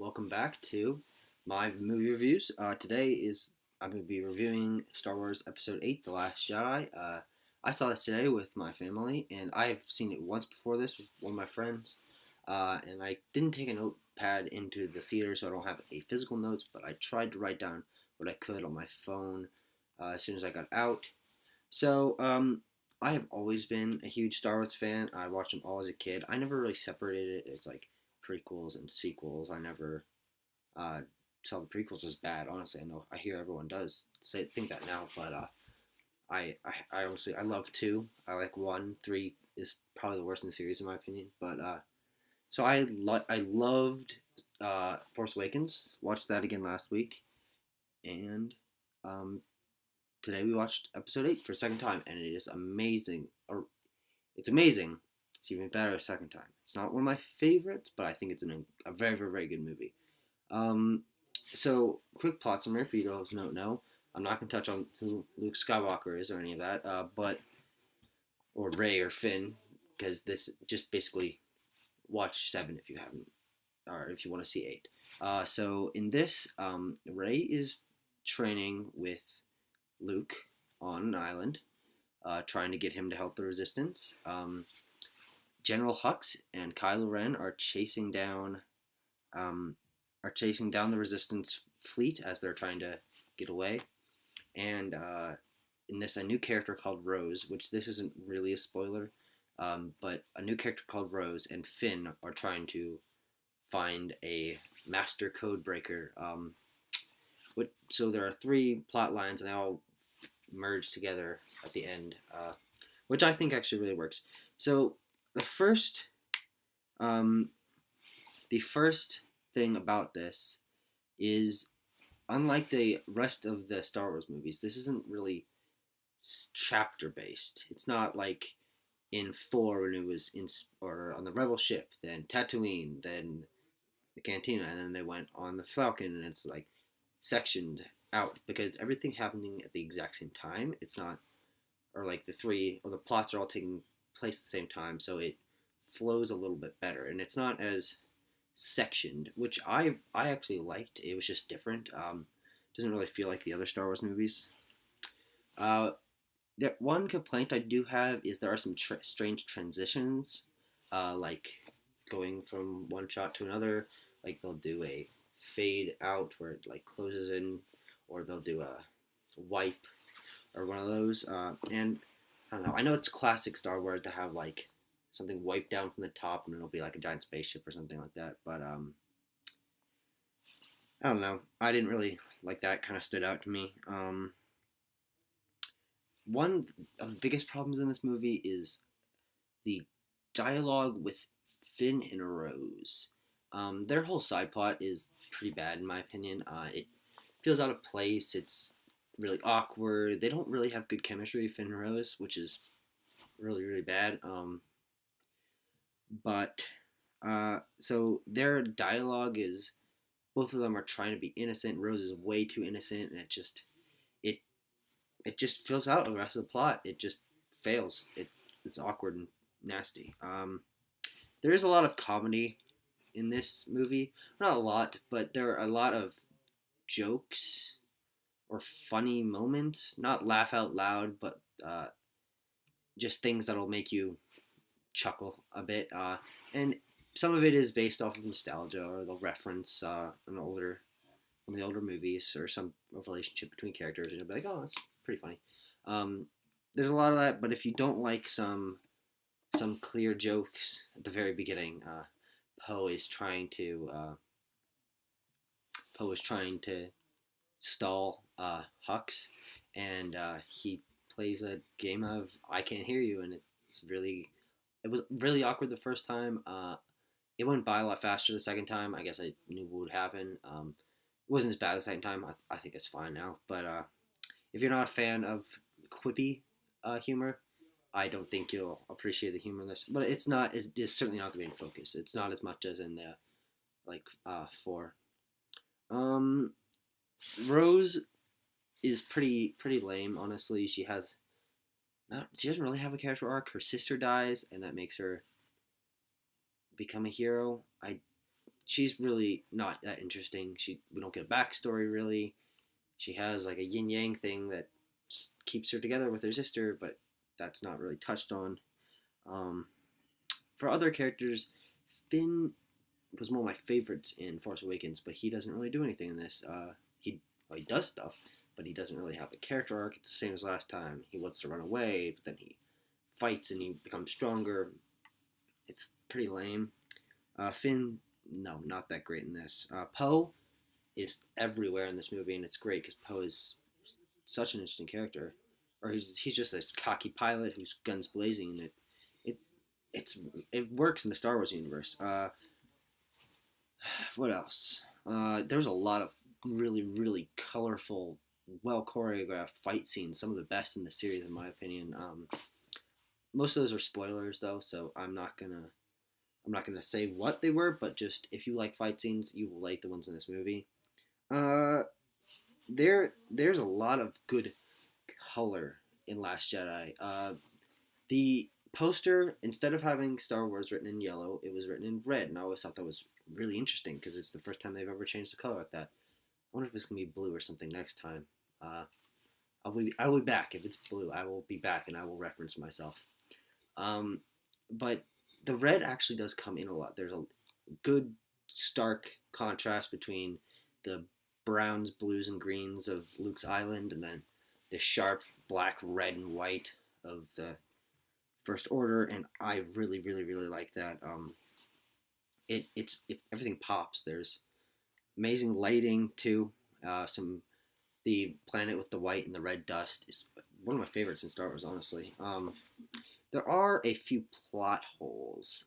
welcome back to my movie reviews. I'm going to be reviewing Star Wars Episode 8, The Last Jedi. I saw this today with my family, and I've seen it once before this with one of my friends. And I didn't take a notepad into the theater, so I don't have a physical notes, but I tried to write down what I could on my phone as soon as I got out. So, I have always been a huge Star Wars fan. I watched them all as a kid. I never really separated it as like prequels and sequels. I never uh, saw the prequels as bad. Honestly, I hear everyone does think that now, but I honestly I love two. I like one. Three is probably the worst in the series in my opinion. But I loved Force Awakens. Watched that again last week, and um, today we watched Episode 8 for a second time, and it is amazing. Or it's amazing. It's even better a second time. It's not one of my favorites, but I think it's a very, very, very good movie. Um, so, quick plot summary for you those who don't know. I'm not going to touch on who Luke Skywalker is or any of that, or Rey or Finn, because this just basically watch 7 if you haven't, or if you want to see 8. So, in this, Rey is training with Luke on an island, trying to get him to help the Resistance. General Hux and Kylo Ren um, are chasing down the Resistance fleet as they're trying to get away. And in this, a new character called Rose, which this isn't really a spoiler, but a new character called Rose and Finn are trying to find a master code breaker. So there are 3 plot lines, and they all merge together at the end, which I think actually really works. So the first, um, the first thing about this is, unlike the rest of the Star Wars movies, this isn't really chapter based. It's not like in 4 when it was or on the Rebel ship, then Tatooine, then the Cantina, and then they went on the Falcon, and it's like sectioned out because everything happening at the exact same time. It's not, or like the plots are all taking place at the same time, so it flows a little bit better, and it's not as sectioned, which I actually liked. It was just different. Doesn't really feel like the other Star Wars movies. Uh, that one complaint I do have is there are some strange transitions, like going from one shot to another. Like they'll do a fade out where it like closes in, or they'll do a wipe or one of those. And I don't know. I know it's classic Star Wars to have like something wiped down from the top and it'll be like a giant spaceship or something like that. But I don't know. I didn't really like that. Kind of stood out to me. One of the biggest problems in this movie is the dialogue with Finn and Rose. Their whole side plot is pretty bad in my opinion. It feels out of place. It's really awkward. They don't really have good chemistry, Finn and Rose, which is really, really bad. So their dialogue is, both of them are trying to be innocent. Rose is way too innocent, and it it just fills out the rest of the plot. It just fails. It's awkward and nasty. There is a lot of comedy in this movie. Not a lot, but there are a lot of jokes or funny moments. Not laugh out loud, but just things that'll make you chuckle a bit. And some of it is based off of nostalgia, or they'll reference one of the older movies, or some relationship between characters, and you'll be like, "Oh, that's pretty funny." Um, there's a lot of that, but if you don't like some clear jokes at the very beginning, Poe is trying to Poe is trying to stall Hux, and he plays a game of "I can't hear you," and it was really awkward the first time. It went by a lot faster the second time. I guess I knew what would happen. It wasn't as bad the second time. I think it's fine now. But if you're not a fan of quippy humor, I don't think you'll appreciate the humor in this. But it's not. It is certainly not the main focus. It's not as much as in the 4. Um, Rose is pretty lame. Honestly, she doesn't really have a character arc. Her sister dies, and that makes her become a hero. I she's really not that interesting. We don't get a backstory really. She has like a yin yang thing that keeps her together with her sister, but that's not really touched on. Um, for other characters, Finn was one of my favorites in Force Awakens, but he doesn't really do anything in this. He does stuff, but he doesn't really have a character arc. It's the same as last time. He wants to run away, but then he fights and he becomes stronger. It's pretty lame. Finn, no, not that great in this. Poe is everywhere in this movie, and it's great because Poe is such an interesting character. Or he's just this cocky pilot who's guns blazing, and it it's it works in the Star Wars universe. What else? There's a lot of really really colorful, well choreographed fight scenes. Some of the best in the series, in my opinion. Most of those are spoilers though, so I'm not gonna say what they were, but just if you like fight scenes, you will like the ones in this movie. Uh, there's a lot of good color in Last Jedi. The poster, instead of having Star Wars written in yellow, it was written in red, and I always thought that was really interesting because it's the first time they've ever changed the color like that. I wonder if it's gonna be blue or something next time. Uh, I will be back if it's blue. I will be back and I will reference myself. Um, but the red actually does come in a lot. There's a good stark contrast between the browns, blues, and greens of Luke's island, and then the sharp black, red, and white of the First Order. And I really, really, really like that. Everything pops. There's amazing lighting too. The planet with the white and the red dust is one of my favorites in Star Wars, honestly. There are a few plot holes.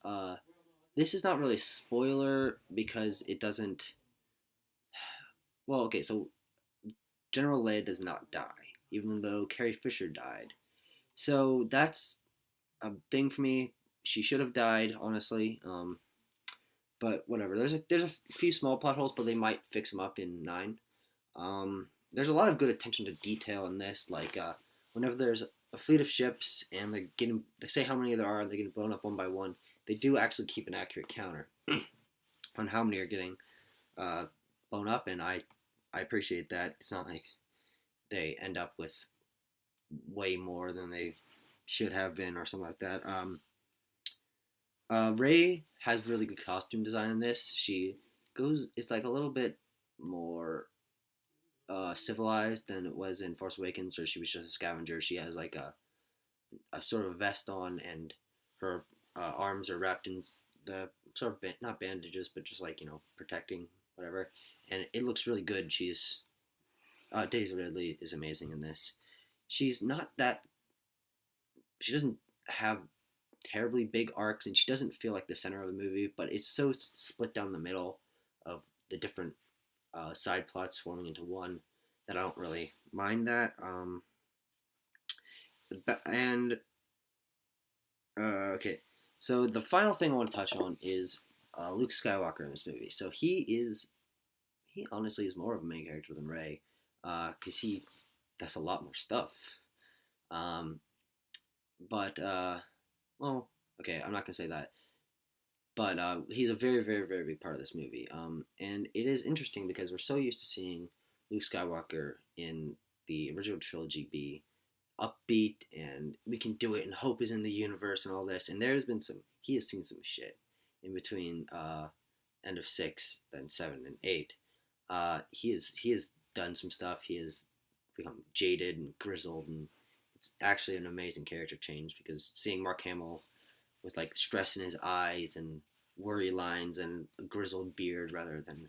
This is not really a spoiler because it doesn't. Well, okay, so General Leia does not die, even though Carrie Fisher died. So that's a thing for me. She should have died, honestly. But whatever. There's a few small plot holes, but they might fix them up in 9. There's a lot of good attention to detail in this. Like whenever there's a fleet of ships and they say how many there are, and they're getting blown up one by one. They do actually keep an accurate counter on how many are getting blown up, and I appreciate that. It's not like they end up with way more than they should have been or something like that. Rey has really good costume design in this. It's like a little bit more civilized than it was in Force Awakens, where she was just a scavenger. She has like a sort of vest on, and her arms are wrapped in the sort of not bandages, but just like protecting whatever. And it looks really good. Daisy Ridley is amazing in this. She's not that. She doesn't have terribly big arcs, and she doesn't feel like the center of the movie. But it's so split down the middle of the different side plots forming into one that I don't really mind that. And okay, so the final thing I want to touch on is Luke Skywalker in this movie. So he honestly is more of a main character than Rey, because he does a lot more stuff. Um, but well, okay, I'm not gonna say that. But he's a very, very, very big part of this movie. And it is interesting because we're so used to seeing Luke Skywalker in the original trilogy be upbeat and we can do it and hope is in the universe and all this. And he has seen some shit in between end of 6, then 7 and 8. He has done some stuff. He has become jaded and grizzled, and it's actually an amazing character change because seeing Mark Hamill with like stress in his eyes and worry lines and a grizzled beard rather than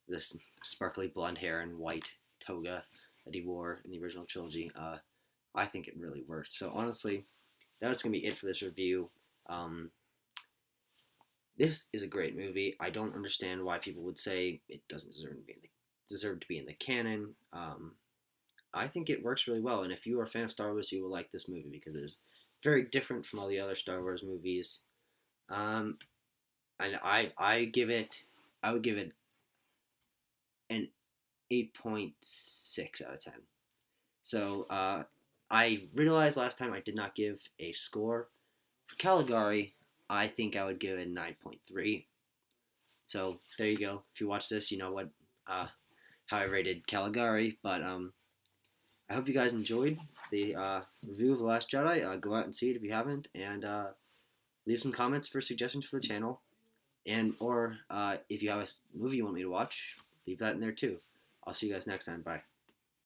this sparkly blonde hair and white toga that he wore in the original trilogy. I think it really worked. So honestly, that's going to be it for this review. This is a great movie. I don't understand why people would say it doesn't deserve to be in the canon. I think it works really well, and if you are a fan of Star Wars, you will like this movie because it is very different from all the other Star Wars movies. And I would give it an 8.6 out of 10. So I realized last time I did not give a score for Caligari. I think I would give it 9.3. So there you go. If you watch this, you know what how I rated Caligari. But I hope you guys enjoyed the review of The Last Jedi. Go out and see it if you haven't, and leave some comments for suggestions for the channel. And or if you have a movie you want me to watch, leave that in there too. I'll see you guys next time. Bye.